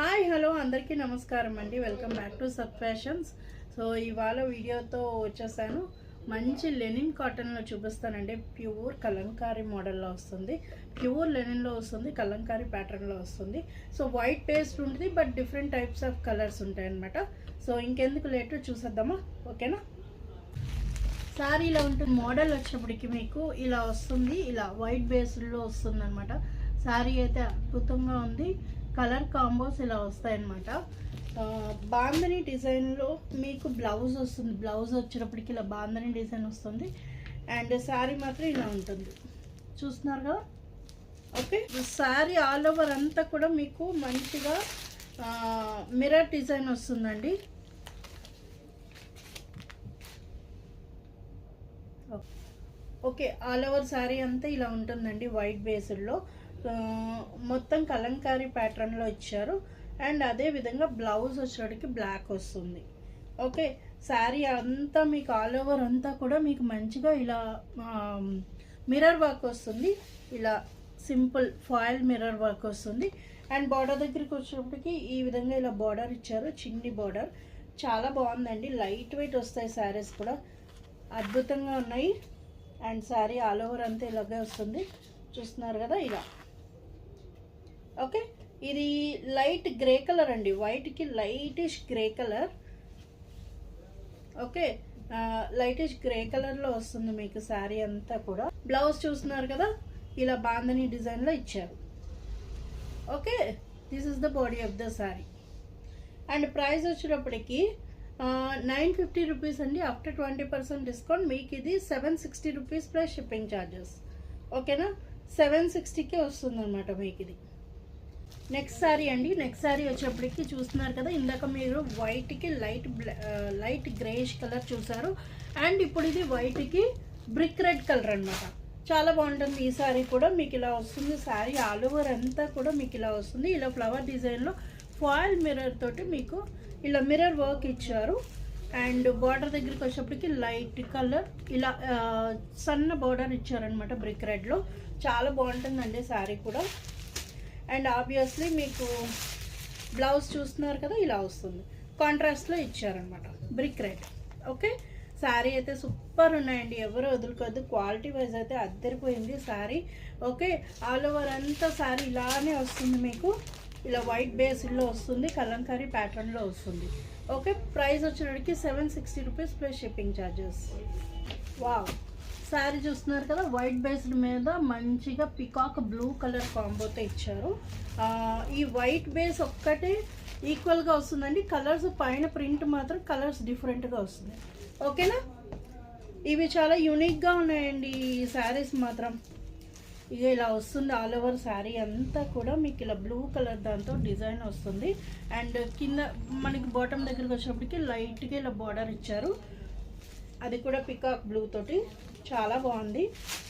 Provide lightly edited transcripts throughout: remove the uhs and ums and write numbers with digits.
Hi hello అందరికీ నమస్కారం అండి. Welcome back to sub fashions. So ఇవాళ వీడియోతో వచ్చేసాను. మంచి లెనిన్ కాటన్లో చూపిస్తానండి. ప్యూర్ కలంకారీ మోడల్లో వస్తుంది, ప్యూర్ లెనిన్లో వస్తుంది, కలంకారీ ప్యాటర్న్లో వస్తుంది. సో వైట్ పేస్ట్ ఉంటుంది, but different types of colours ఉంటాయి అన్నమాట. సో ఇంకెందుకు లేట్ చూసేద్దామా, ఓకేనా? సారీ ఇలా ఉంటుంది. మోడల్ వచ్చినప్పటికి మీకు ఇలా వస్తుంది, ఇలా వైట్ బేస్లో వస్తుంది అనమాట. శారీ అయితే అద్భుతంగా ఉంది. కలర్ కాంబోస్ ఇలా వస్తాయన్నమాట. బాందని డిజైన్లో మీకు బ్లౌజ్ వస్తుంది. బ్లౌజ్ వచ్చేటప్పటికి ఇలా బాందని డిజైన్ వస్తుంది. అండ్ శారీ మాత్రం ఇలా ఉంటుంది, చూస్తున్నారు కదా. ఓకే, శారీ ఆల్ ఓవర్ అంతా కూడా మీకు మంచిగా మిర్రర్ డిజైన్ వస్తుందండి. ఓకే, ఆల్ ఓవర్ శారీ అంతా ఇలా ఉంటుందండి. వైట్ బేస్డ్లో మొత్తం కలంకారీ ప్యాటర్న్లో ఇచ్చారు. అండ్ అదే విధంగా బ్లౌజ్ వచ్చేటికి బ్లాక్ వస్తుంది. ఓకే, శారీ అంతా మీకు ఆల్ ఓవర్ అంతా కూడా మీకు మంచిగా ఇలా మిర్రర్ వర్క్ వస్తుంది. ఇలా సింపుల్ ఫాయిల్ మిర్రర్ వర్క్ వస్తుంది. అండ్ బార్డర్ దగ్గరికి వచ్చేటప్పటికి ఈ విధంగా ఇలా బార్డర్ ఇచ్చారు, చిన్ని బార్డర్. చాలా బాగుందండి. లైట్ వెయిట్ వస్తాయి శారీస్ కూడా, అద్భుతంగా ఉన్నాయి. అండ్ శారీ ఆల్ ఓవర్ అంతా ఇలాగే వస్తుంది, చూస్తున్నారు కదా ఇలా. ఓకే, ఇది లైట్ గ్రే కలర్ అండి, వైట్కి lightish grey colour. Okay, lightish grey కలర్లో వస్తుంది మీకు శారీ అంతా కూడా. బ్లౌజ్ చూస్తున్నారు కదా, ఇలా బాందని డిజైన్లో ఇచ్చారు. Okay, this is the body of the sari. And price వచ్చేటప్పటికి 950 రూపీస్ అండి. ఆఫ్టర్ 20% డిస్కౌంట్ మీకు ఇది 760 రూపీస్ ప్లస్ షిప్పింగ్ ఛార్జెస్. ఓకేనా, 760కే వస్తుంది అనమాట మీకు ఇది. నెక్స్ట్ శారీ అండి. నెక్స్ట్ శారీ వచ్చేప్పటికి చూస్తున్నారు కదా, ఇందాక మీరు వైట్కి లైట్ గ్రేష్ కలర్ చూసారు. అండ్ ఇప్పుడు ఇది వైట్కి బ్రిక్ రెడ్ కలర్ అనమాట. చాలా బాగుంటుంది ఈ శారీ కూడా. మీకు ఇలా వస్తుంది శారీ ఆల్ ఓవర్ అంతా కూడా మీకు ఇలా వస్తుంది. ఇలా ఫ్లవర్ డిజైన్లో ఫాయిల్ మిర్రర్ తోటి మీకు ఇలా మిర్రర్ వర్క్ ఇచ్చారు. అండ్ బార్డర్ దగ్గరికి వచ్చేప్పటికి లైట్ కలర్ ఇలా సన్న బార్డర్ ఇచ్చారనమాట బ్రిక్ రెడ్లో. చాలా బాగుంటుందండి శారీ కూడా. అండ్ ఆబ్వియస్లీ మీకు బ్లౌజ్ చూస్తున్నారు కదా, ఇలా వస్తుంది, కాంట్రాస్ట్లో ఇచ్చారనమాట బ్రిక్ రెడ్. ఓకే, శారీ అయితే సూపర్ ఉన్నాయండి, ఎవరు వదులుకోవద్దు. క్వాలిటీ వైజ్ అయితే అద్దరిపోయింది శారీ. ఓకే, ఆల్ ఓవర్ అంతా శారీ ఇలానే వస్తుంది మీకు. ఇలా వైట్ బేస్లో వస్తుంది, కలంకారీ ప్యాటర్న్లో వస్తుంది. ఓకే, ప్రైస్ వచ్చేటికి 760 rupees plus shipping charges. Wow, sari చూస్తున్నారు కదా, వైట్ బేస్డ్ మీద మంచిగా పికాక్ బ్లూ కలర్ కాంబోతో ఇచ్చారు. ఈ వైట్ బేస్ ఒక్కటే ఈక్వల్గా వస్తుందండి. కలర్స్ పైన ప్రింట్ మాత్రం కలర్స్ డిఫరెంట్గా వస్తుంది. ఓకేనా, ఇవి చాలా యూనిక్గా ఉన్నాయండి ఈ శారీస్ మాత్రం. ఇక ఇలా వస్తుంది ఆల్ ఓవర్ శారీ అంతా కూడా మీకు ఇలా బ్లూ కలర్ దాంతో డిజైన్ వస్తుంది. అండ్ కింద మనకి బాటమ్ దగ్గరికి వచ్చినప్పటికి లైట్గా ఇలా బార్డర్ ఇచ్చారు, అది కూడా పికాక్ బ్లూ తోటి. చాలా బాగుంది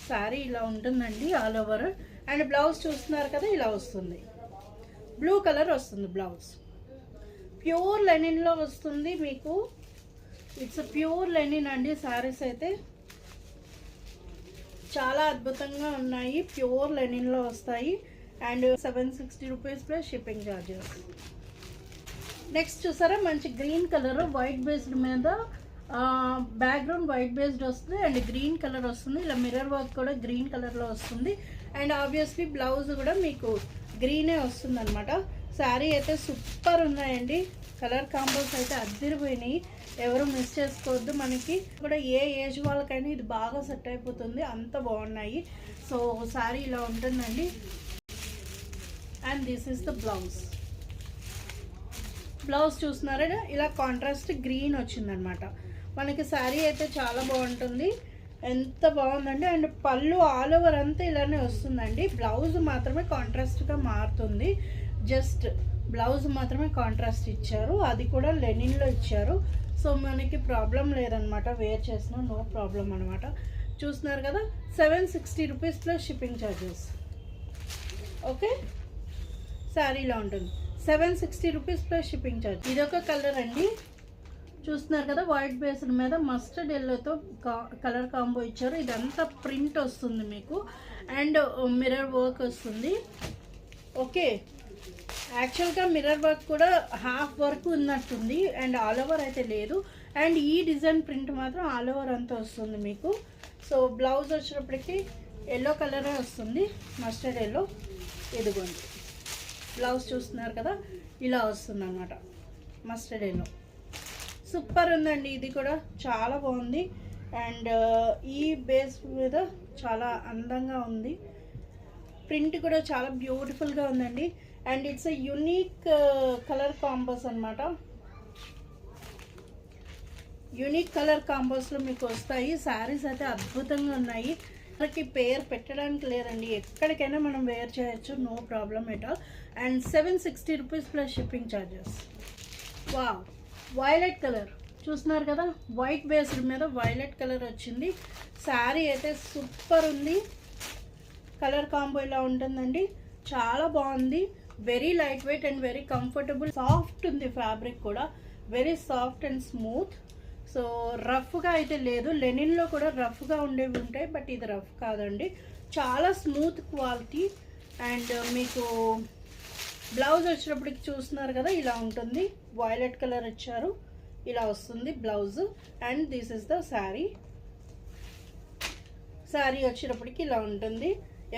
శారీ, ఇలా ఉంటుందండి ఆల్ ఓవర్. అండ్ బ్లౌజ్ చూస్తున్నారు కదా, ఇలా వస్తుంది, బ్లూ కలర్ వస్తుంది బ్లౌజ్. ప్యూర్ లెనిన్లో వస్తుంది మీకు. ఇట్స్ ప్యూర్ లెనిన్ అండి. శారీస్ అయితే చాలా అద్భుతంగా ఉన్నాయి, ప్యూర్ లెనిన్లో వస్తాయి. And 760 rupees plus shipping charges. Next చూసారా, మంచి గ్రీన్ కలర్ వైట్ బేస్డ్ మీద బ్యాక్గ్రౌండ్ వైట్ బేస్డ్ వస్తుంది. అండ్ గ్రీన్ కలర్ వస్తుంది, ఇలా మిర్రర్ వర్క్ కూడా గ్రీన్ కలర్లో వస్తుంది. అండ్ ఆబ్వియస్లీ బ్లౌజ్ కూడా మీకు గ్రీనే వస్తుంది అనమాట. శారీ అయితే సూపర్ ఉన్నాయండి. కలర్ కాంబోస్ అయితే అద్దరిపోయినాయి, ఎవరు మిస్ చేసుకోవద్దు. మనకి కూడా ఏ ఏజ్ వాళ్ళకైనా ఇది బాగా సెట్ అయిపోతుంది, అంత బాగున్నాయి. సో శారీ ఇలా ఉంటుందండి. And this is the blouse. Blouse చూస్తున్నారా, ఇలా కాంట్రాస్ట్ గ్రీన్ వచ్చిందనమాట మనకి. శారీ అయితే చాలా బాగుంటుంది, ఎంత బాగుందండి. అండ్ పళ్ళు ఆల్ ఓవర్ అంతా ఇలానే వస్తుందండి. బ్లౌజ్ మాత్రమే కాంట్రాస్ట్గా మారుతుంది, జస్ట్ బ్లౌజ్ మాత్రమే కాంట్రాస్ట్ ఇచ్చారు, అది కూడా లెనిన్లో ఇచ్చారు. సో మనకి ప్రాబ్లం లేదనమాట, వేర్ చేసిన నో ప్రాబ్లం అనమాట. చూస్తున్నారు కదా, 760 rupees plus shipping charges. Okay, శారీలో ఉంటుంది 760 రూపీస్ ప్లస్ షిప్పింగ్ ఛార్జ్. ఇదొక కలర్ అండి, చూస్తున్నారు కదా, వైట్ బేస్డ్ మీద మస్టర్డ్ ఎల్లోతో కలర్ కాంబో ఇచ్చారు. ఇదంతా ప్రింట్ వస్తుంది మీకు, అండ్ మిర్రర్ వర్క్ వస్తుంది. ఓకే, యాక్చువల్గా మిర్రర్ వర్క్ కూడా హాఫ్ వర్క్ ఉన్నట్టుంది అండ్ ఆల్ ఓవర్ అయితే లేదు. అండ్ ఈ డిజైన్ ప్రింట్ మాత్రం ఆల్ ఓవర్ అంతా వస్తుంది మీకు. సో బ్లౌజ్ వచ్చినప్పటికీ ఎల్లో కలరే వస్తుంది, మస్టర్డ్ ఎల్లో. ఇదిగోండి బ్లౌజ్ చూస్తున్నారు కదా, ఇలా వస్తుంది అన్నమాట మస్టర్డ్ ఎల్లో. సూపర్ ఉందండి, ఇది కూడా చాలా బాగుంది. అండ్ ఈ బేస్ మీద చాలా అందంగా ఉంది, ప్రింట్ కూడా చాలా బ్యూటిఫుల్గా ఉందండి. And it's a unique colour combos అనమాట. యూనిక్ కలర్ కాంబోస్లో మీకు వస్తాయి. శారీస్ అయితే అద్భుతంగా ఉన్నాయి. మనకి పేరు పెట్టడానికి లేదండి, ఎక్కడికైనా మనం వేర్ చేయొచ్చు, no problem at all. And 760 rupees plus shipping charges. Wow, violet colour చూస్తున్నారు కదా, వైట్ బేస్డ్ మీద వైలెట్ కలర్ వచ్చింది. శారీ అయితే సూపర్ ఉంది. కలర్ కాంబో ఇలా ఉంటుందండి, చాలా బాగుంది. Very light weight and very comfortable. Soft ఉంది ఫ్యాబ్రిక్ కూడా, very soft and smooth. So రఫ్గా అయితే లేదు, లెనిన్లో కూడా రఫ్గా ఉండేవి ఉంటాయి, బట్ ఇది రఫ్ కాదండి, చాలా స్మూత్ క్వాలిటీ. అండ్ మీకు బ్లౌజ్ వచ్చినప్పటికి చూస్తున్నారు కదా, ఇలా ఉంటుంది. వైలెట్ కలర్ ఇచ్చారు, ఇలా వస్తుంది blouse. And this is the sari. Sari వచ్చేటప్పటికి ఇలా ఉంటుంది,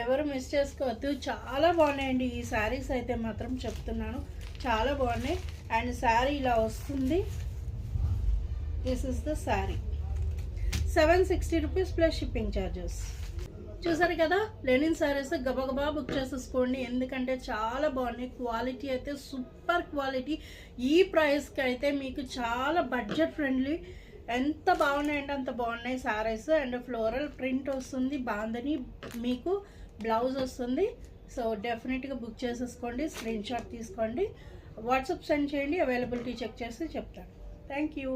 ఎవరు మిస్ చేసుకోవద్దు. చాలా బాగున్నాయండి ఈ శారీస్ అయితే మాత్రం చెప్తున్నాను, చాలా బాగున్నాయి. అండ్ శారీ ఇలా వస్తుంది. This is the sari. 760 rupees plus shipping charges. చూసారు కదా, లెనిన్ శారీస్ గబగబా బుక్ చేసేసుకోండి, ఎందుకంటే చాలా బాగున్నాయి. క్వాలిటీ అయితే సూపర్ క్వాలిటీ. ఈ ప్రైస్కి అయితే మీకు చాలా బడ్జెట్ ఫ్రెండ్లీ. ఎంత బాగున్నాయంటే అంత బాగున్నాయి శారీస్. అండ్ ఫ్లోరల్ ప్రింట్ వస్తుంది, బాందని మీకు బ్లౌజ్ వస్తుంది. సో డెఫినెట్గా బుక్ చేసేసుకోండి, స్క్రీన్ షాట్ తీసుకోండి, వాట్సాప్ సెండ్ చేయండి, అవైలబిలిటీ చెక్ చేసి చెప్తాను. Thank you.